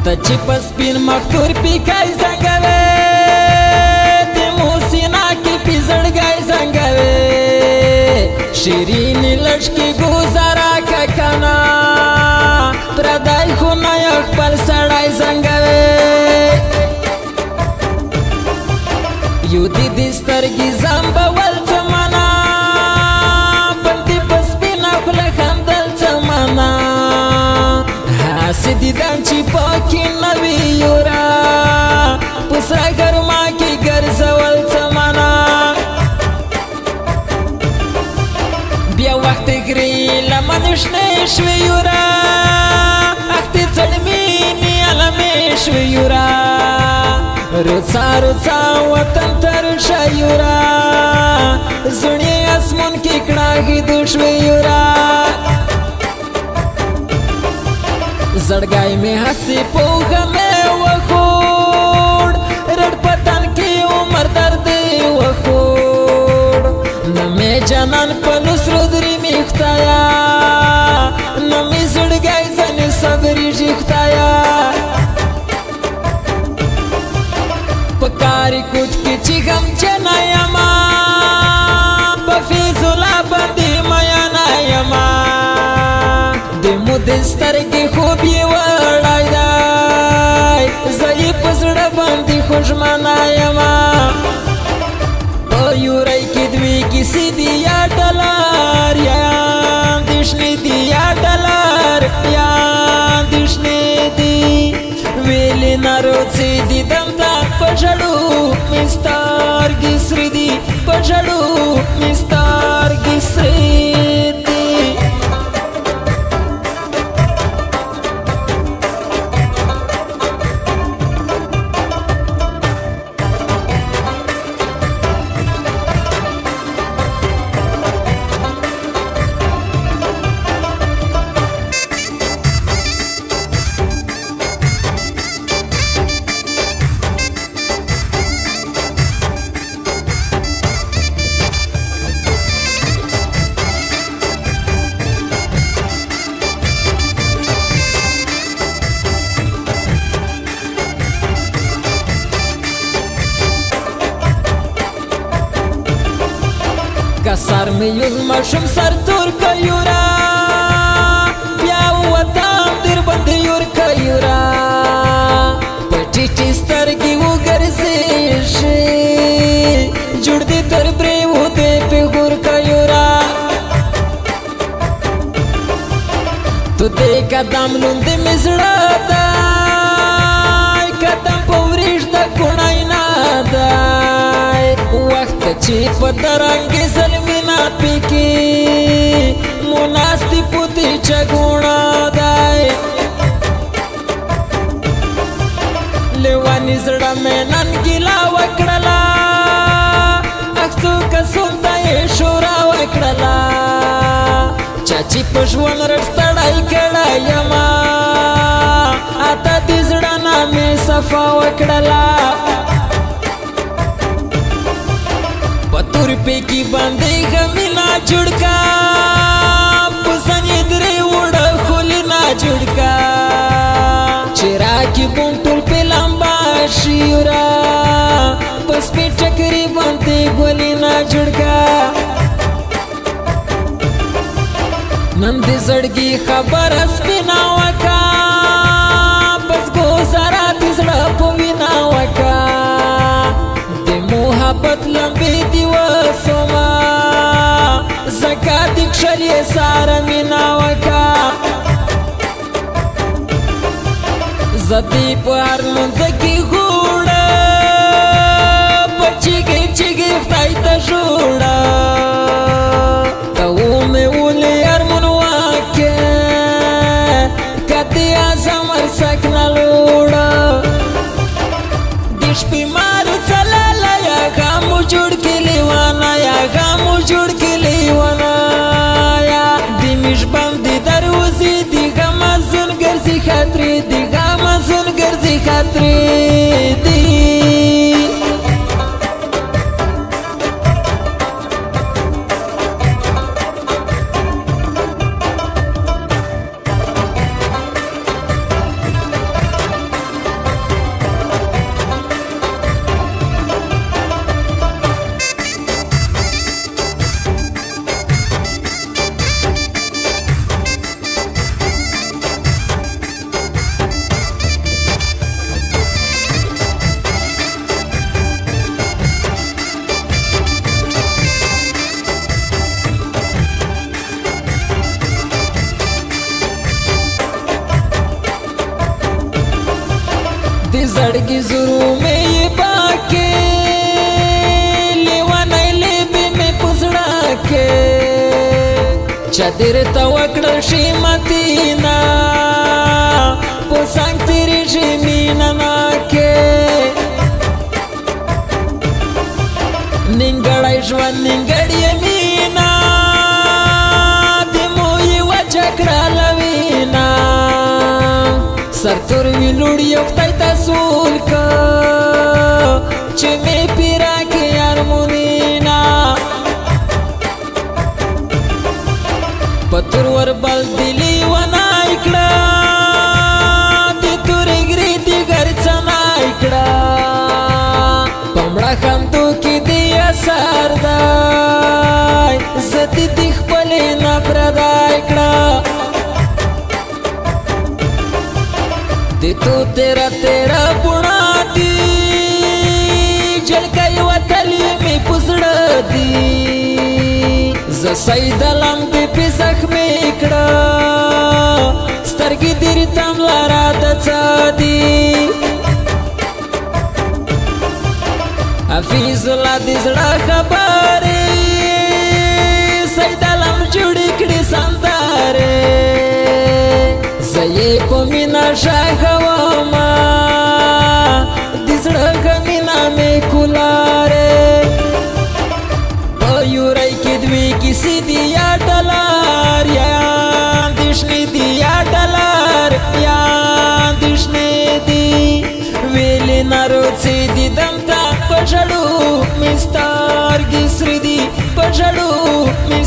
ته چې په سپین مختور پیکای زنګوې د موسینا کې پې زړګی زنګوې شیرینې لښکې ګوزاره که کنه پردی خونه یې خپل سړی زنګوې یو دې دې سترګې زمبول څه منه بل دې په سپینه خوله خندل څه منه هسې دیدن چې پاکې نه وي یوره په سره ګرما کې ګرځول څه منه بیا وخت ګرې لمن شنې شوې یوره اختې څړمینې علمې شوې یوره روڅا روڅا وطن تر شه یوره زړې اسمان کې کړاږي د شوې یوره زړګی مې هسې پوخه مې وخوړ رډ پتن کې عمر درد وخوړ نه مې جانان په لسرو درې مې خدایا نه مې زړګی ځنې صبرېږي خدایا په کاري کوټ کې چې غمجنه یمه په فیض الله باندې میینه یمه د مود سترګې خوب یې وړی دی زه یې په زړه باندې خوږمنه یمه په یورۍ کې دوې کیسې دي یا ډالر یا اندېښنې دي یا ډالر یا اندېښنې دي ویلې ناروڅې دي دم ته په ژړو مې سترګې سرې دي په ژړو مې سترګې سرې دي که سر مې یوز ماشوم سر تور که یوره بیا ووتم در باندې یور که یوره په ټیټې سترګې وګرځېږي جوړ دې تر برېو دې پېغور که یوره تو دې قدم لوندې مې زړه دی قدم په وریښته کوڼی نه دی وخت چې په درنګې زلمینا پکې مناستی پوتې چګوڼه دی لیواني زړه مې نن ګیله وکړله اکسو کسون ته یې شوره وکړله چا چې په ژوند رټ ستړی کړی یمه اته دې زړه نه مې صفا وکړله تورپې کې باندې غمینا جوړکا پسنې درې وړه خلینا جوړکا چرا کې بون ټول په لمبا شیورا پس په ټکرې باندې ګلینا جوړکا نن دې زړګي خبر سپینا وکا بس ګوزارا دې زړه په وینا وکا د محبت لمبې دی وسوما زکات کښلې ساره مینا وکا زدی په هر منځ کې غوړه په چیګې چیګې خدای ته جوړه ته ومې ولې ارمون واکې کدی اعظم سکنه لوړه د شپې مارو څلاله یا غمو جوړ کې لیوانا یا غمو جوړ کې لیوانا یا د میش باندې دروزې د غمازون ګرځي خاطرې د غمازون ګرځي خاطرې دي سترګې زرو مې پاکې لیونی لیبې مې په زړه کې چا درته وکړل شي مدینه په څنګ تېرېږي مینه ناکې نیمګړی ژوند نیمګړې مینه د مویې وچه کړله وینه سر تور وي لوړ یو خدای ته سول که چې مې پې راکړې ارمونینا په تور وربل دې لیونی کړه د تورې ګرې دې ګرڅنی کړه په مړه خندو کې دې اثر دی زه دې خپلې نه پردی کړه د تو تیرا تیرا بوڼا دي جلکۍ وتلې مې په زړه دي زه سیدلم دې پې زخمې کړه سترګې دې ریتمله راته څه دي حفیظ الله دې زړه خبرې سیدلم جوړې کړې سندرې زه یې په مینه ښاغومه د زړه ښه مینه مې کولارې په یورۍ کې دوې کیسې دي یا ډالر یا اندېښنې دي یا ډالر یا اندېښنې دي ویلې ناروڅې دي دم ته په ژړو مې سترګې سرې دي په ژړو مې